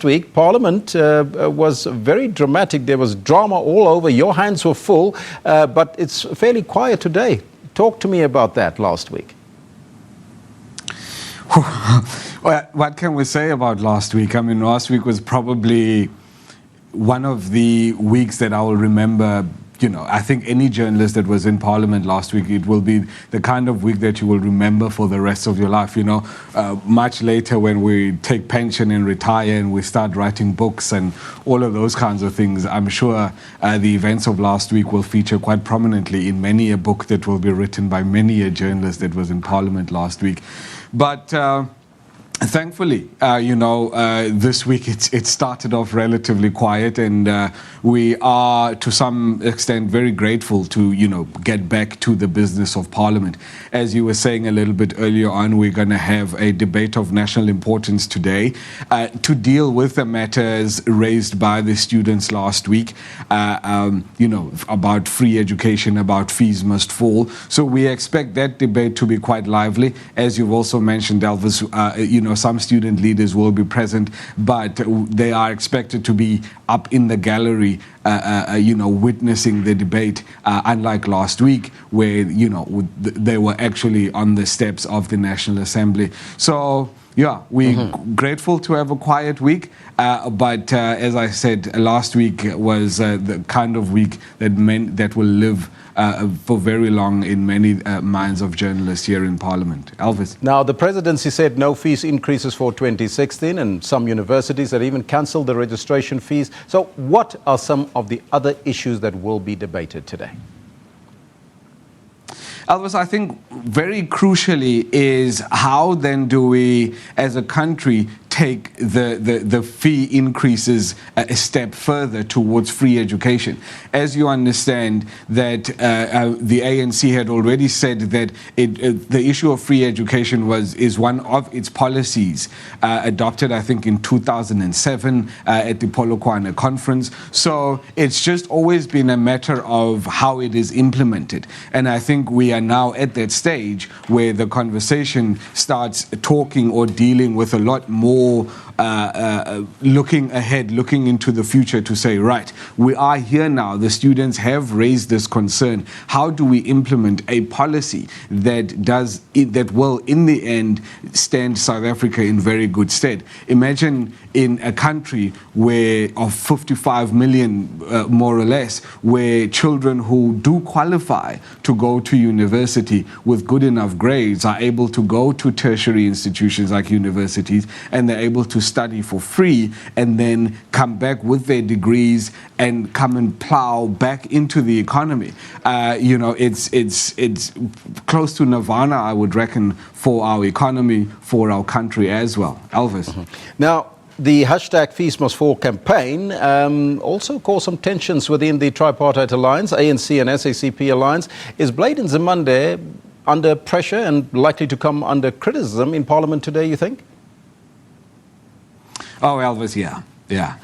last week, Parliament was very dramatic. There was drama all over. Your hands were full, but it's fairly quiet today. Talk to me about that last week. Well, what can we say about last week? I mean, last week was probably one of the weeks that I will remember. You know, I think any journalist that was in Parliament last week, it will be the kind of week that you will remember for the rest of your life. You know, much later when we take pension and retire and we start writing books and all of those kinds of things, I'm sure the events of last week will feature quite prominently in many a book that will be written by many a journalist that was in Parliament last week. But thankfully, this week it started off relatively quiet, and we are to some extent very grateful to, get back to the business of Parliament. As you were saying a little bit earlier on, we're going to have a debate of national importance today to deal with the matters raised by the students last week, about free education, about fees must fall. So we expect that debate to be quite lively. As you've also mentioned, Elvis, some student leaders will be present, but they are expected to be up in the gallery, witnessing the debate, unlike last week where, they were actually on the steps of the National Assembly. So, yeah, we're grateful to have a quiet week, but as I said, last week was the kind of week that will live for very long in many minds of journalists here in Parliament. Elvis. Now, the presidency said no fees increases for 2016, and some universities have even cancelled the registration fees. So what are some of the other issues that will be debated today? Elvis, I think very crucially is how then do we, as a country, take the fee increases a step further towards free education. As you understand that the ANC had already said that the issue of free education is one of its policies adopted, I think, in 2007 at the Polokwane conference. So it's just always been a matter of how it is implemented. And I think we are now at that stage where the conversation starts talking or dealing with a lot more looking ahead, looking into the future to say, right, we are here now. The students have raised this concern. How do we implement a policy that will, in the end, stand South Africa in very good stead? Imagine in a country of 55 million, more or less, where children who do qualify to go to university with good enough grades are able to go to tertiary institutions like universities, and they're able to study for free and then come back with their degrees and come and plow back into the economy. It's close to nirvana, I would reckon, for our economy, for our country as well. Elvis. Now, the hashtag Fees Must Fall campaign also caused some tensions within the tripartite alliance, ANC and SACP alliance. Is Blade Nzimande under pressure and likely to come under criticism in Parliament today, you think? Oh, Elvis, yeah.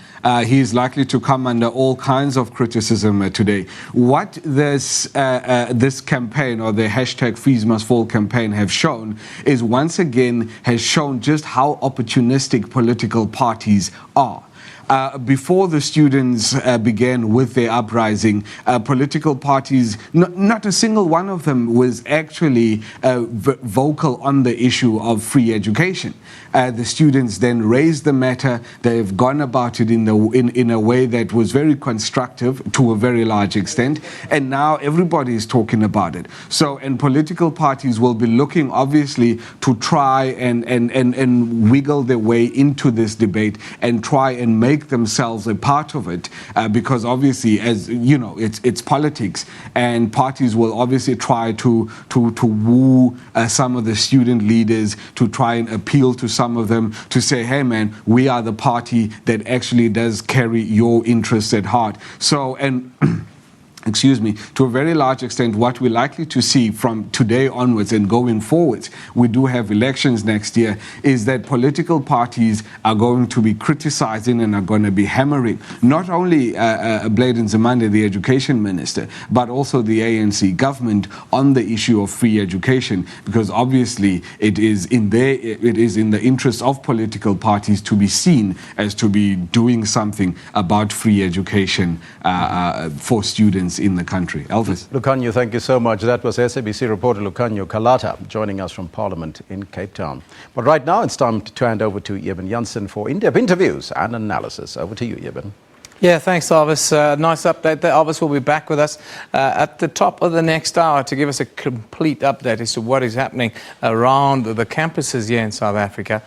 He's likely to come under all kinds of criticism today. What this campaign, or the hashtag Fees Must Fall campaign, have shown is once again has shown just how opportunistic political parties are. Before the students began with their uprising, political parties, not a single one of them was actually vocal on the issue of free education. The students then raised the matter. They've gone about it in a way that was very constructive to a very large extent, and now everybody is talking about it. So, and political parties will be looking, obviously, to try and wiggle their way into this debate and try and make themselves a part of it, because obviously, as you know, it's politics, and parties will obviously try to woo some of the student leaders, to try and appeal to some of them, to say, hey man, we are the party that actually does carry your interests at heart. So, and to a very large extent, what we're likely to see from today onwards and going forwards, we do have elections next year, is that political parties are going to be criticizing and are going to be hammering not only Blade Nzimande, the education minister, but also the ANC government on the issue of free education, because obviously it is in the interest of political parties to be seen as to be doing something about free education for students in the country. Elvis. Lukhanyo, thank you so much. That was SABC reporter Lukhanyo Calata joining us from Parliament in Cape Town. But right now it's time to hand over to Eben Jansen for in-depth interviews and analysis. Over to you, Eben. Yeah, thanks, Elvis. Nice update there. Elvis will be back with us at the top of the next hour to give us a complete update as to what is happening around the campuses here in South Africa.